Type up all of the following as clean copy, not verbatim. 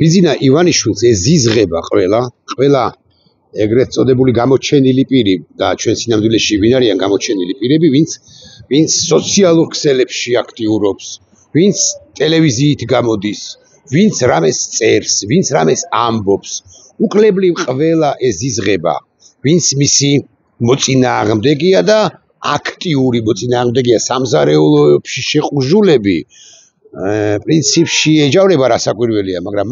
ბიზინა ივანიშვილს ეზიზღება ყველა ეგრეთ წოდებული გამოჩენილი პირი და ჩვენ სინამდვილეში ვინ არიან გამოჩენილი პირები, ვინც სოციალურ ქსელებში აქტიურობს, ვინც ტელევიზიით გამოდის, ვინც რამეს წერს, ვინც რამეს ამბობს, უკლებლივ ყველა ეზიზღება, ვინც მისი მოწინააღმდეგეა და აქტიური მოწინააღმდეგეა სამზარეულოებში შეყუჟულები, პრინციპში ეჯავრება რასაკვირველია, მაგრამ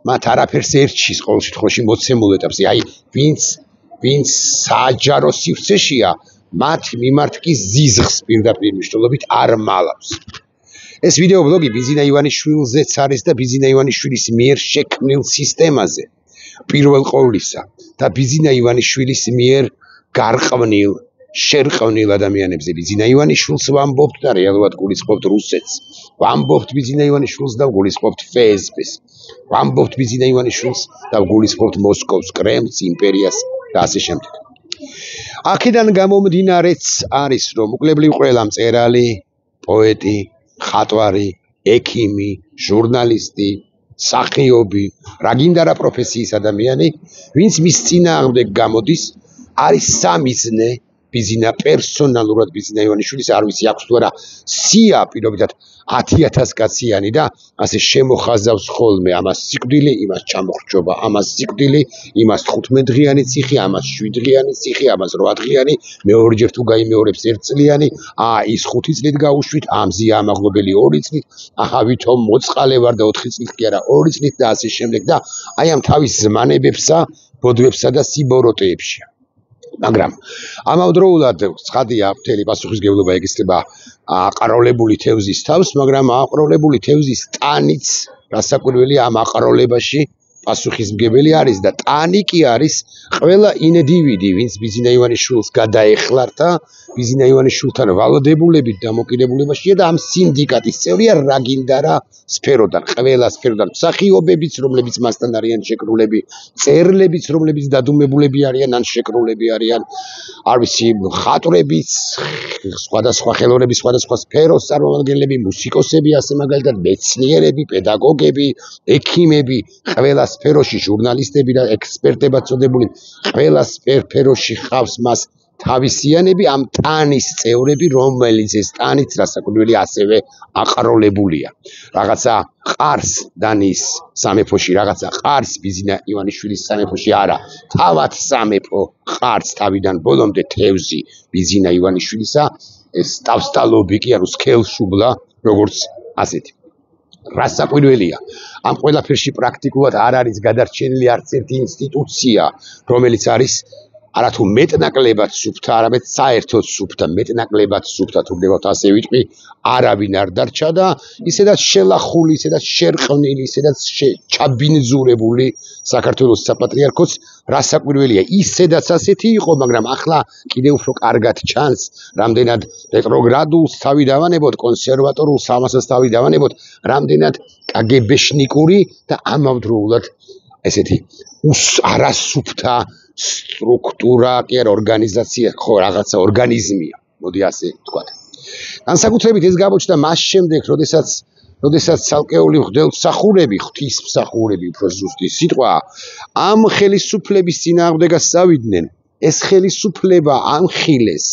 მათ არაფერს ერჩის ყოველ შემთხვევაში მოცემულ ეტაპზე. აი, ვინც საჯარო სივრცეშია, მათ მიმართ კი ზიზღს პირდაპირ მნიშვნელობით არ მალავს. ეს ვიდეო ბლოგი ბიზინა ივანიშვილზეც არის და ბიზინა ივანიშვილის მიერ შექმნილ სისტემაზე პირველ ყოვლისა და ბიზინა ივანიშვილის მიერ გარყვნილ შერყვნილ ადამიანებზე. ბიზინა ივანიშვილს ვამბობთ და რეალურად გულისხმობთ რუსეთს. ვამბობთ ბიზინა ივანიშვილს და გულისხმობთ FSB-ს. ვამბობთ ბიზინა ივანიშვილს და გულისხმობთ მოსკოვს, კრემლს, იმპერიას და ასე შემდეგ. აქედან გამომდინარეც არის, რომ უკლებლივ ყველა მწერალი, პოეტი, ხატვარი, ექიმი, ჟურნალისტი, მსახიობი, რა გინდა რა პროფესიის ადამიანი, ვინც მის წინააღმდეგ გამოდის, არის სამიზნე ბიზინა პერსონალურად ბიზინა ივანიშვილის არ ვიცი აქვს თუ არა სია პირობითად 10,000 კაციანი და ასე შემოხაზავს ხოლმე ამას სიკვდილი, იმას ჩამოხრჯობა, ამას სიკვდილი, იმას 15 დღიანი ციხე, ამას 7 დღიანი ციხე, ამას 8 დღიანი, მეორჯერ თუ გაიმეორებს 1 წლიანი, ის 5 წლით გაუშვით, ამზია ამაღლობელი 2 წლით, აჰა ვითომ მოწყალე ვარ და 4 წლით კი არა 2 წლით და ასე შემდეგ და აი ამ თავის ზმანებებსა, ბოდვებსა და სიბოროტეებშია. მაგრამ ამავდროულად ცხადია მთელი პასუხისმგებლობა ეკისრება აყროლებული თევზის თავს, მაგრამ აყროლებული თევზის ტანიც რასაკვირველია ამ აყროლებაში პასუხისმგებელი არის და ტანი კი არის ყველა ინდივიდი, ვინც ბიზინა ივანიშვილს გადაეხლართა, ბიზინა ივანიშვილთან ვალდებულებით დამოკიდებულებაშია და ამ სინდიკატის წევრია რა გინდა რა სფეროდან, ყველა სფეროდან, მსახიობებიც, რომლებიც მასთან არიან შეკრულები, მწერლებიც, რომლებიც დადუმებულები არიან ან შეკრულები არიან, არ ვიცი, ხატრებიც, სხვადასხვა ხელოვნების სხვადასხვა სფეროს წარმომადგენლები, მუსიკოსები, ასე მაგალითად, მეცნიერები, პედაგოგები, ექიმები, ყველა სფეროში ჟურნალისტები და ექსპერტებად წოდებული, ყველა სფეროში ხავს მას თავისიანები ამ ტანის წევრები, რომელიც ეს ტანიც რასაკვირველია ასევე აყროლებულია. რაღაცა ყარს დანიის სამეფოში, რაღაცა ყარს ბიზინა ივანიშვილის სამეფოში არა. თავად სამეფო ყარს თავიდან ბოლომდე თევზი ბიზინა ივანიშვილისა, ეს ტავსტალობი კი ანუ სქელშუბლა, როგორც ასეთი. რასაკვირველია, ამ ყველაფერში პრაქტიკულად არ არის გადარჩენილი არც ერთი ინსტიტუცია, რომელიც არის არათუ მეტნაკლებად სუფთა, არამედ საერთოდ სუფთა, მეტნაკლებად სუფთა, თუ გდებავთ ასე ვიტყვი, არავინ არ დარჩა და ისედაც შელახული, ისედაც შერყვნილი, ისედაც ჩაბინძურებული საქართველოს საპატრიარქოც რასაკვირველია, ისედაც ასეთი იყო, მაგრამ ახლა კიდევ უფრო კარგად ჩანს, რამდენად რეტროგრადულს თავი დავანებოთ, კონსერვატორულს ამასაც თავი დავანებოთ, რამდენად კგბ-შნიკური და ამავდროულად ესეთი არასუფთა სტრუქტურა, კი არა ორგანიზაცია, ხო რაღაცა ორგანიზმია, მოდი ასე ვთქვათ. განსაკუთრებით ეს გამოჩნდა მას შემდეგ, როდესაც ცალკეული მღვდელმსახურები, ღვთისმსახურები, უფრო ზუსტი სიტყვა, ამ ხელისუფლების წინააღმდეგ წავიდნენ. ეს ხელისუფლება ამხილეს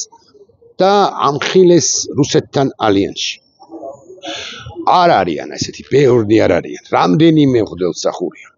და ამხილეს რუსეთთან ალიანსში. არ არიან ესეთი, ბევრი არ არიან. რამდენიმე მღვდელმსახურია.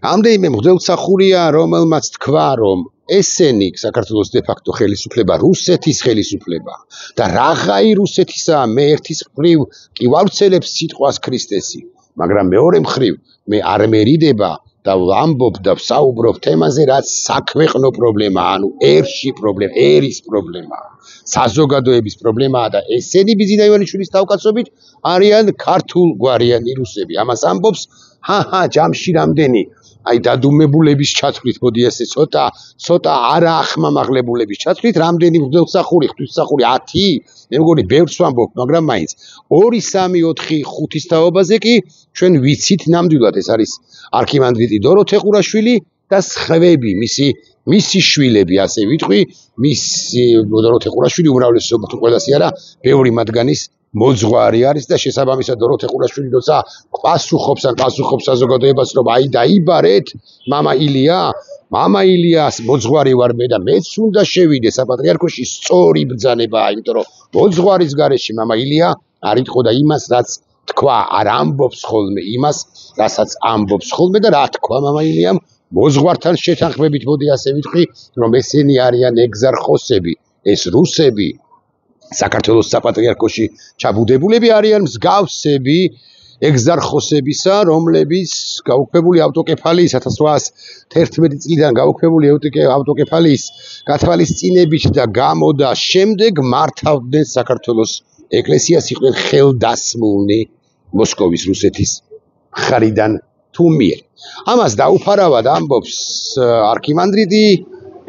რამდენიმე მღვდელმსახურია, რომელმაც თქვა, რომ ესენი საქართველოს დე-ფაქტო ხელისუფლება რუსეთის ხელისუფლება და რაღაცა რუსეთისა, მე ერთის მხრივ კი ვავრცელებ სიტყვას ქრისტესი, მაგრამ მეორე მხრივ მე არ მერიდება და ვამბობ და ვსაუბრობ თემაზე, რაც საქვეყნო პრობლემაა, ანუ ერში პრობლემა, ერის პრობლემაა, საზოგადოების პრობლემაა და ესენი ბიზინა ივანიშვილის თავკაცობით არიან ქართულ გვარიანი რუსები. ამას ამბობს ჯამში რამდენი აი დადუმებულების ჩათვლით, მოდი ასე ცოტა არა ახმამაღლებულების ჩათვლით, რამდენი მღვდელმსახური, ღვთისმსახური 10, მე მგონი ბევრს ვამბობ, მაგრამ მაინც 2, 3, 4, 5-ის თაობაზე კი ჩვენ ვიცით ნამდვილად, ეს არის არქიმანდრიტი დოროთე ყურაშვილი და სხვები, მისი შვილები, ასე ვიტყვი, მისი დოროთე ყურაშვილი უმრავლესობა თუ ყველასი არა, ბევრი მათგანის მოძღვარი არის და შესაბამისად დოროთე ყურაშვილი როცა პასუხობს საზოგადოებას რომ აი დაიბარეთ მამა ილიას მოძღვარი ვარ მე და მეც უნდა შევიდე საპატრიარქოში სწორი ბრძანებაა იმიტომ რომ მოძღვარის გარეშე მამა ილია არ იტყოდა იმას რაც თქვა არ ამბობს ხოლმე იმას რასაც ამბობს ხოლმე და რა თქვა მამა ილიამ მოძღვართან შეთანხმებით მოდი ასე ვიტყვი რომ ესენი არიან ეგზარხოსები ეს რუსები საქართველოს საპატრიარქოში ჩაბუდებულები არიან მსგავსები ეგზარხოსებისა, რომლებიც გაუქმებული ავტოკეფალიის 1811 წლიდან გაუქმებული ავტოკეფალიის გათვალისწინებით და გამოდა შემდეგ მართავდნენ საქართველოს ეკლესიას იყვნენ ხელდასმულნი მოსკოვის რუსეთის მხრიდან თუ მიერ. ამას დაუფარავად ამბობს არქიმანდრიტი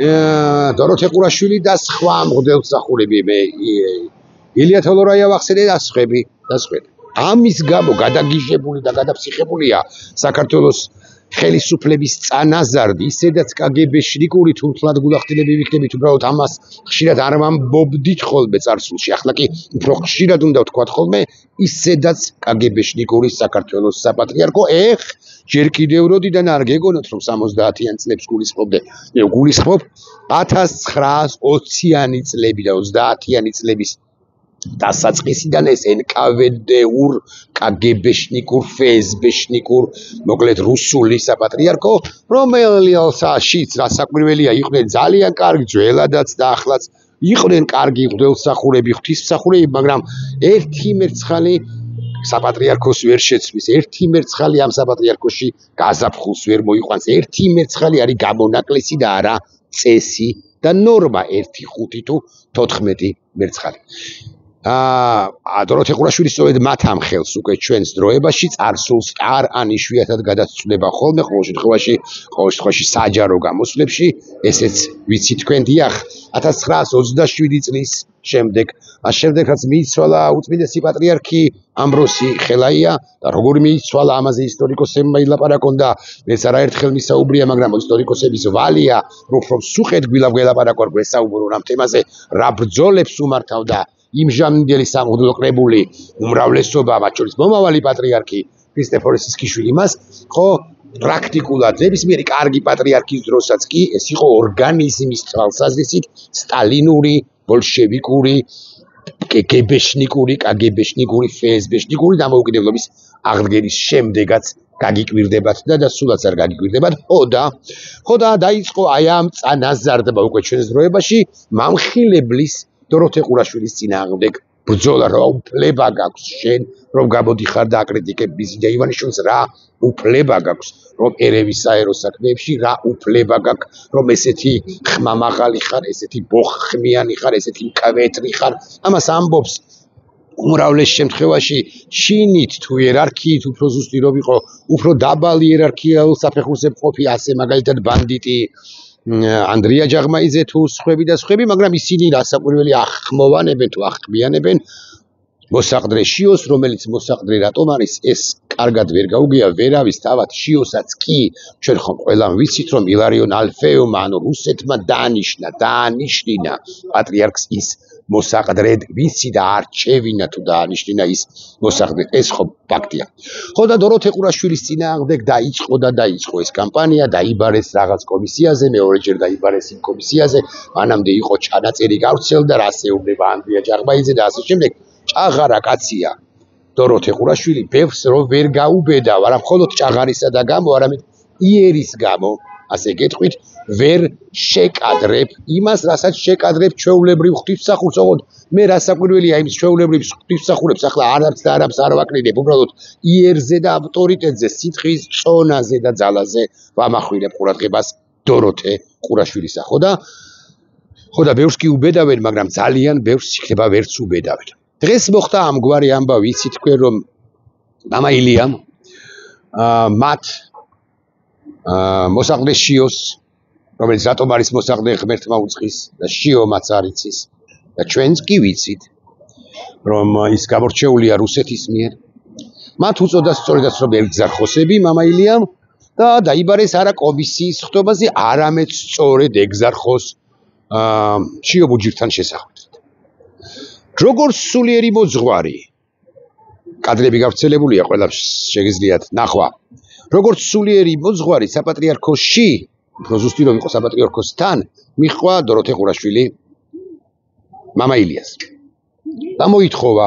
დოროთე ყურაშვილი და სხვა მღვდელმსახურები ილია თოლორაია ვახსენე და სხვები. ამის გამო გადაგიჟებული და გადაფსიხებულია საქართველოს ხელისუფლების წანაზარდი, ისედაც კგბ-შნიკური თურმთლად გულახდილები ვიქნებით, უბრალოდ ამას ხშირად არ ვამბობდით ხოლმე წარსულში, ახლა კი უფრო ხშირად უნდა ვთქვათ ხოლმე, ისედაც კგბ-შნიკური საქართველოს საპატრიარქო, ჯერ კიდევ როდიდან არ გეგონოთ, რომ 70-იან წლებს გულისხმობ 1920-იანი წლები და 30-იანი წლების დასაწყისიდან ეს NKVD-ურ, კგბ-შნიკურ, FSB-შნიკურ, მოკლედ რუსული საპატრიარქო, რომელშიც რასაკვირველია, იყვნენ ძალიან კარგი ძველადაც და ახლაც იყვნენ კარგი მღვდელმსახურები, ღვთისმსახურები, მაგრამ ერთი მერცხალი საპატრიარქოს ვერ შეცვლის, ერთი მერცხალი ამ საპატრიარქოში გაზაფხულს ვერ მოიყვანს, ერთი მერცხალი არის გამონაკლისი და არა წესი და ნორმა 1-5 თუ 14 მერცხალი. დოროთე ყურაშვილი სწორედ მათ ამ ხელს უკვე ჩვენს დროებაში წარსულს არ ანიშვიათად გადაცვლება ხოლმე ყოველ შემთხვევაში საჯარო გამოსვლებში ესეც ვიცი თქვენ დიახ 1927 წლის შემდეგ რაც მიიცვალა უწმინდესი პატრიარქი ამბროსი ხელაია და როგორ მიიცვალა ამაზე ისტორიკოსებმა ილაპარაკონ და მეც არაერთხელ მისაუბრია მაგრამ ისტორიკოსების ვალია რომ სუყედ გვილაპარაკონ გვესაუბრონ ამ თემაზე რა ბრძოლებს უმართავდა იმჟამინდელი სამღვდელო კრებული უმრავლესობა მათ შორის მომავალი პატრიარქი ქრისტეფორე სისქიშვილი მას ხო პრაქტიკულად ნებისმიერი კარგი პატრიარქის დროსაც კი ეს იყო ორგანიზმის თვალსაზრისით სტალინური ბოლშევიკური კგბ-შნიკური FSB-შნიკური დამოუკიდებლობის აღდგენის შემდეგაც გაგიკვირდებათ და სულაც არ გაგიკვირდებათ ხო და დაიწყო აი ამ წანაზარდმა უკვე ჩვენს დროებაში მამხილებლის დოროთე ყურაშვილის წინააღმდეგ ბრძოლა რა უფლება გაქვს შენ რომ გამოდიხარ და აკრიტიკებ ბიზნეს ივანიშვილს რა უფლება გაქვს რომ ერევის საერო საქმეებში რა უფლება გაქვს რომ ესეთი ხმამაღალი ხარ ესეთი ბოხხმიანი ხარ ესეთი მკვეთრი ხარ ამას ამბობს უმრავლეს შემთხვევაში შინით თუ იერარქიით უფრო ზუსტი რომ იყო უფრო დაბალი იერარქიულ საფეხურზე მყოფი ასე მაგალითად ბანდიტი ანდრია ჯაღმაიძე თუ სხვები და სხვები, მაგრამ ისინი რასაკვირველი ახმიანებენ მოსაყდრე შიოს, რომელიც მოსაყდრე რატომ არის ეს კარგად ვერ გაუგია ვერავის თავად შიოსაც კი ჩვენ ხომ ყველამ ვიცით რომ ილარიონ ალფეუმ ანუ რუსეთმა დაანიშნინა პატრიარქს ის მოსაყდრედ ვიცი და არჩევინა თუ დაანიშნინა ის მოსაყდრედ ეს ხო ფაქტია. ხო და დოროთე ყურაშვილის წინააღმდეგ დაიწყო ეს კამპანია, დაიბარეს რაღაც კომისიაზე, მეორეჯერ დაიბარეს იმ კომისიაზე, მანამდე იყო ჩანაწერი გავრცელდა, რასეუბნება ანდრია ჯაღმაიძე და ასე შემდეგ. ჭაღარა კაცია დოროთე ყურაშვილი ბევრს რო ვერ გაუბედა, არა მხოლოდ ჭაღარისა და გამო, არამედ იერის გამო, ასე გეტყვით, ვერ შეკადრებ იმას, რასაც შეკადრებ ჩვეულებრივ ღვთისმსახურს, ოღონდ მე რასაკვირველია იმ ჩვეულებრივ ღვთისმსახურებს ახლა არც და არც არ ვაკრინებ, უბრალოდ იერზე და ავტორიტეტზე, სითხის წონაზე და ძალაზე ვამახვილებ ყურადღებას დოროთე ყურაშვილისა. ხო და ბევრს კი უბედავენ, მაგრამ ძალიან ბევრს იქნება ვერც უბედავენ. დღეს მოხდა ამგვარი ამბავი, იცით თქვენ რომ მამა ილიამ მათ მოსაყდრე შიოს რომელიც რატომ არის მოსაყდრე ღმერთმა უწყის და შიომაც არ იცის და ჩვენც კი ვიცით რომ ის გამორჩეულია რუსეთის მიერ მათ უწოდა სწორედაც რომ ეგზარხოსები მამა ილიამ და დაიბარეს არა კომისიის ხტობაზე არამედ სწორედ ეგზარხოს შიო ბუჯირთან შესახვედრად. როგორც სულიერი მოძღვარი კადრები გავრცელებულია, ყველა შეგიძლიათ ნახვა. როგორც სულიერი მოძღვარი საპატრიარქოში, უფრო ზუსტი რომ იყო საპატრიარქოსთან, მიჰყვა დოროთე ყურაშვილი მამა ილიას. გამოითხოვა,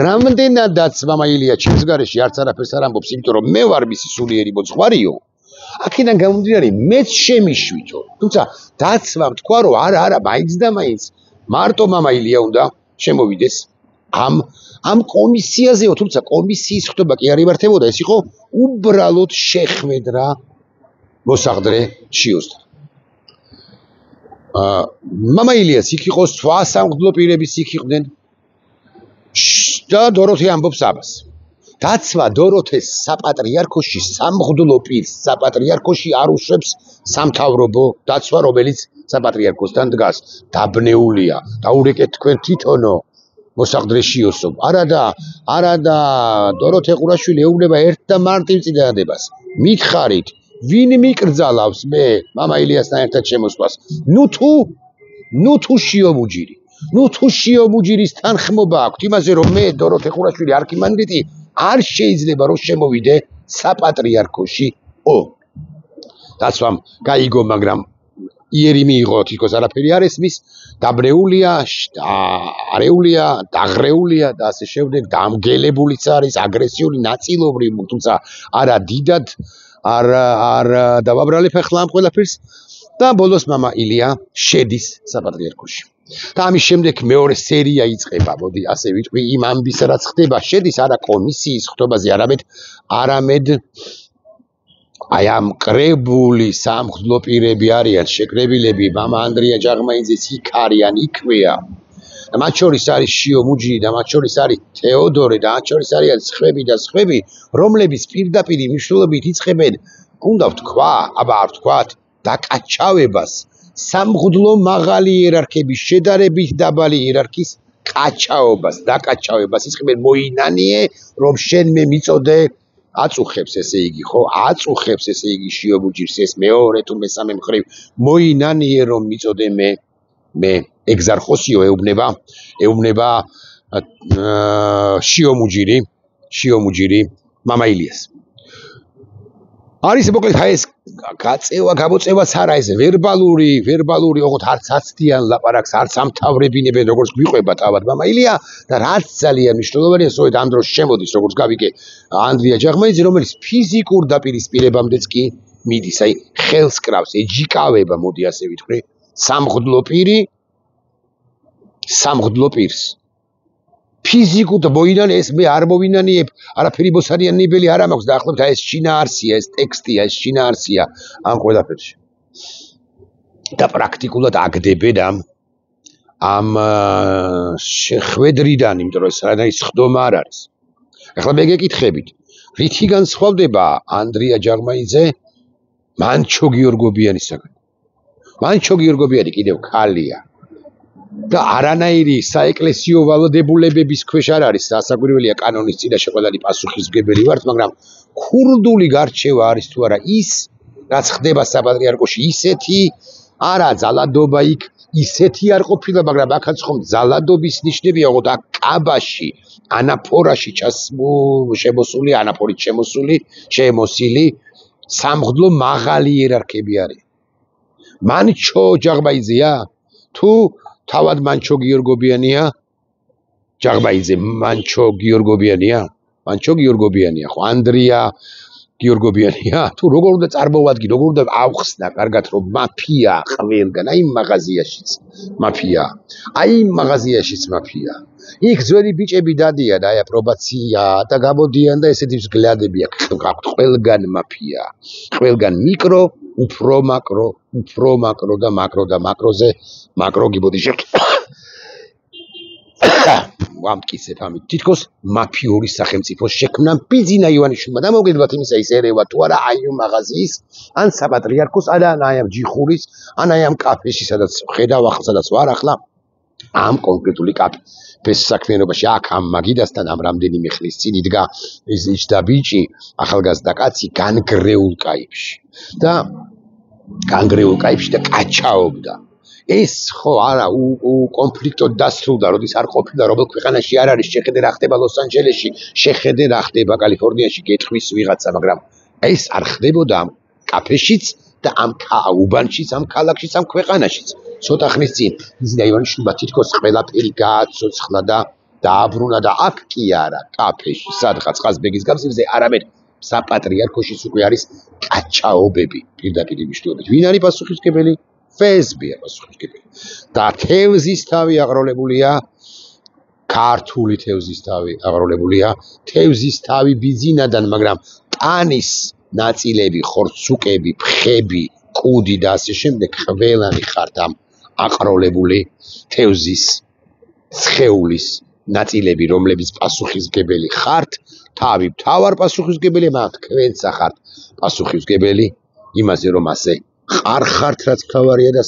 რამდენადაც მამა ილია ჩემს გარეშე არც არაფერს არ ამბობს, იმიტომ რომ მე ვარ მისი სულიერი მოძღვარიო. აქედან გამომდინარე, მეც შემიშვითო. თუმცა დაცვამ თქვა, რომ არა, მაინც და მაინც მარტო მამა ილია უნდა შემოვიდეს ამ კომისიაზეო, თუმცა კომისიის ხტობა კი არ იმართებოდა, ეს იყო უბრალოდ შეხვედრა მოსახდრე შიოსთან. მამა ილიას იქ იყო სხვა სამღვდლო პირების იქ იყვნენ და დოროთე ამბობს ამას. დაცვა დოროთეს საპატრიარქოში სამღვდლო პირს საპატრიარქოში არ უშვებს სამთავრობო დაცვა, რომელიც საპატრიარქოსთან დგას. დაბნეულია, დაურეკეთ თქვენ თვითონო მოსახდრე შიოსო. არადა დოროთე ყურაშვილი ეუბნება ერთ და მარტივ წინადადებას. მითხარით, ვინ მიკრძალავს მე მამა ილიასთან ერთად შემოსვლას? ნუ თუ შიომუჯირი. ნუ თუ შიომუჯირის თანხმობა აქვს იმაზე, რომ მე დოროთე ყურაშვილი არქიმანდრიტი არ შეიძლება რომ შემოვიდე საპატრიარქოში. დაცვამ გაიგო, მაგრამ იერი მიიღო, თითქოს არაფერი არ ესმის, დაბრეულია, არეულია, დაღრეულია და ასე შემდეგ, დამგელებულიც არის, აგრესიული ნაწილობრივ, თუმცა არა დიდად არ დავაბრალებ ახლა ამ ყველაფერს და ბოლოს მამა ილია შედის საპატრიარქოში. და ამის შემდეგ მეორე სერია იწყება, მოდი ასე ვიტყვი, იმ ამბის რაც ხდება, შედის არა კომისიის ხტობაზე, არამედ აი ამ კრებული სამღვდლო პირები არიან, შეკრებილები, მამა ანდრია ჯაღმაიძეც იქ არიან, იქვეა. და მათ შორის არის შიომუჯირი და მათ შორის არის თეოდორე და მათ შორის არიან სხვები, რომლებიც პირდაპირ მნიშვნელობით იწყებენ, უნდა ვთქვა, აბა არ ვთქვათ, დაკაჩავებას სამღვდლო მაღალი იერარქების შედარებით დაბალი იერარქის დაკაჩავებას იწყებენ. მოინანიე, რომ შენ მე მიწოდე აწუხებს, ესე იგი, ხო? აწუხებს, ესე იგი, შიომუჯირს ეს მეორე თუ მესამე მხრივ. მოინანიე, რომ მიწოდე მე ეგზარხოსიო ეუბნება შიომუჯირი მამა ილიას. არის მოკლედ ეს გამოწევაც არა, ეს ვერბალური, ოღონდ არც აცდიან ლაპარაკს, არც ამთავრებინებენ, როგორც გვიყვება თავად მამა ილია და რაც ძალიან მნიშვნელოვანია, სწორედ ამ დროს შემოდის, როგორც გავიგე, ანდრია ჯაღმაიძე, რომელიც ფიზიკურ დაპირისპირებამდეც კი მიდის, აი ხელს კრავს, ეჯიკავება, მოდი ასე ვიტყვი, სამღვდლო პირს. ფიზიკურ და მოინანე, ეს მე არ მოვინანიებ, არაფერი მოსარიანებელი არ მაქვს და ახლობთ ეს შინაარსია, ეს ტექსტია, ეს შინაარსია ამ ყველაფერში. და პრაქტიკულად აგდებენ ამ შეხვედრიდან, იმიტომ რომ სანაის ხდომა არ არის. ახლა მე გეკითხებით, რითი განსხვავდება ანდრია ჯაღმაიძე მანჩო გიორგობიანისაგან? მანჩო გიორგობიანი კიდევ ქალია. და არანაირი საეკლესიო ვალდებულებების ქვეშ არ არის, ასაკვირველია კანონის წინაშე ყველანი პასუხისმგებელი ვართ, მაგრამ ქურდული გარჩევა არის თუ არა ის, რაც ხდება საპატრიარქოში, ისეთი არა ძალადობა იქ ისეთი არ ყოფილა, მაგრამ აქაც ხომ ძალადობის ნიშნებია, ოღონდ აქ კაბაში, ანაფორაში შემოსული სამღვდლო მაღალი იერარქები არის. მანჩო ჯაღმაიძეა თუ თავად მანჩო გიორგობიანია? ჯაღმაიძე მანჩო გიორგობიანია, ხო ანდრია გიორგობიანია? თუ როგორ უნდა წარმოვადგინ, როგორ უნდა ავხსნა კარგად, რომ მაფია ყველგან, აი მაღაზიაშიც მაფია. იქ ძველი ბიჭები დადიან, აი აპრობაცია და გამოდიან და ესეთი взглядები აქვს ყველგან მაფია. ყველგან მიკრო, უფრო მაკრო და მაკროზე მაკრო გიბოდიშებ. ვამტკიცებ ამით. თითქოს მაფიური სახელმწიფოს შექმნა ბიძინა ივანიშვილმა და მოგეძებათ იმისა ის ერევა თუ არა აი ამ მაღაზიის, ან საპატრიარქოს, ან აი ამ ჯიხურის, ან აი ამ კაფეში, სადაც ხედავ ახლა, სადაც ვარ ახლა, ამ კონკრეტული კაფეს საქმიანობაში აქ ამ მაგიდასთან ამ რამდენიმე ხნის წინ იდგა იჯდა ბიჭი, ახალგაზრდა კაცი განგრეულ კაიფში და კაჩაობდა. ეს ხო არა კონფლიქტოდ დასრულდა, როდის არ ყოფილა რომელ ქვეყანაში არ არის, შეხედე რა ხდება ლოს-ანჯელესში, შეხედე რა ხდება კალიფორნიაში, გეტყვის ვიღაცა, მაგრამ ეს არ ხდებოდა ამ კაფეშიც და ამ უბანშიც, ამ ქალაქშიც, ამ ქვეყანაშიც. ცოტა ხნის წინ მიზნა ივანიშვილმა თითქოს ყველაფერი გააცოცხლა და დააბრუნა და აქ კი არა, კაფეში, სადღაც ყაზბეგის გაბზირზე, არამედ საპატრიარქოშიც უკვე არის კაჩაობები პირდაპირ მნიშვნელობით. ვინ არის პასუხისმგებელი? FSB-ია პასუხისმგებელი. და თევზის თავი აღროლებულია, ქართული თევზის თავი აღროლებულია, თევზის თავი ბიზინადან, მაგრამ ტანის ნაწილები, ხორცუკები, ფხები, კუდი და ასე შემდეგ ყველანი ხართ ამ აყროლებული თევზის სხეულის ნაწილები, რომლებიც პასუხისმგებელი ხართ, თავი მთავარ პასუხისმგებელი, მაგრამ თქვენც ახართ პასუხისმგებელი იმაზე, რომ ასე ყარხართ, რაც მთავარია და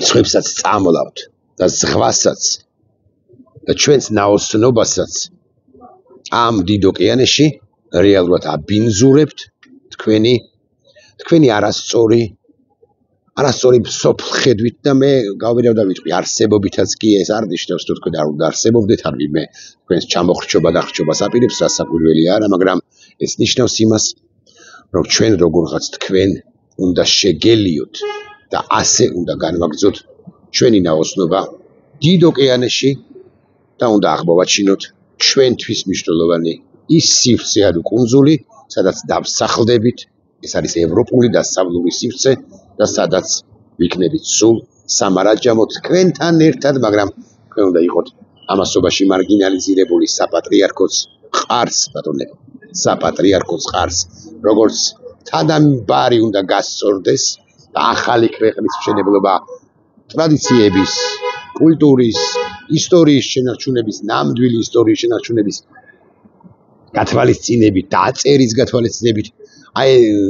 სხვებსაც წამლავთ და ზღვასაც და ჩვენს ნაოსნობასაც ამ დიდ ოკეანეში რეალურად აბინძურებთ თქვენი არასწორი სოფლხედვით და მე გავბერავ და ვიტყვი არსებობითაც კი ეს არ ნიშნავს თუ თქვენ არ უნდა არსებობდეთ, არ ვინმე თქვენს ჩამოხრჩობა და ხრჩობას აპირებს, რა საკვირველია არა, მაგრამ ეს ნიშნავს იმას, რომ ჩვენ როგორღაც თქვენ უნდა შეგელიოთ და ასე უნდა განვაგრძოთ ჩვენი ნაოსნობა დიდ ოკეანეში და უნდა აღმოვაჩინოთ ჩვენთვის მნიშვნელოვანი ის სივრცე ანუ კუნძული, სადაც დავსახლდებით, ეს არის ევროპული და დასავლური სივრცე და სადაც ვიქნებით სულ სამარაჯამო თქვენთან ერთად, მაგრამ თქვენ უნდა იყოთ ამასობაში მარგინალიზირებული საპატრიარქოს ყარს, ბატონებო, საპატრიარქოს ყარს, როგორც თანამბარი უნდა გასწორდეს და ახალი ქვეყნის მშენებლობა ტრადიციების, კულტურის, ისტორიის შენარჩუნების, ნამდვილი ისტორიის შენარჩუნების გათვალისწინებით, დაწერის გათვალისწინებით,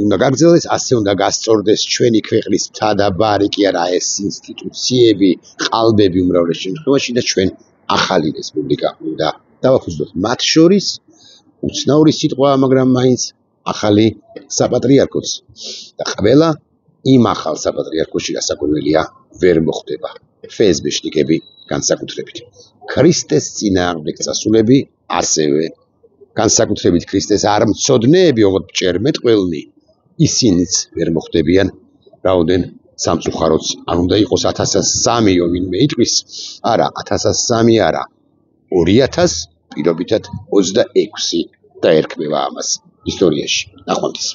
უნდა გაგრძელდეს, ასე უნდა გასწორდეს ჩვენი ქვეყნის მთა-და-ბარი კი არა ეს ინსტიტუციები, ყალბები უმრავლეს შემთხვევაში და ჩვენ ახალი რესპუბლიკა უნდა დავაფუძნოთ. მათ შორის უცნაური სიტყვაა, მაგრამ მაინც ახალი საპატრიარქოც და ყველა იმ ახალ საპატრიარქოში გასაკვირველია ვერ მოხდება. FSB-შნიკები განსაკუთრებით. ქრისტეს წინააღმდეგ წასულები ასევე განსაკუთრებით ქრისტეს არ მცოდნეები, ოღონდ მჭერმეტყველნი, ისინიც ვერ მოხდებიან, რაოდენ სამწუხაროც არ უნდა იყოს 1003-ო ვინმე იტყვის, არა, 1003 არა, 2000 პირობითად 26 დაერქმევა ამას ისტორიაში. ნახვამდის.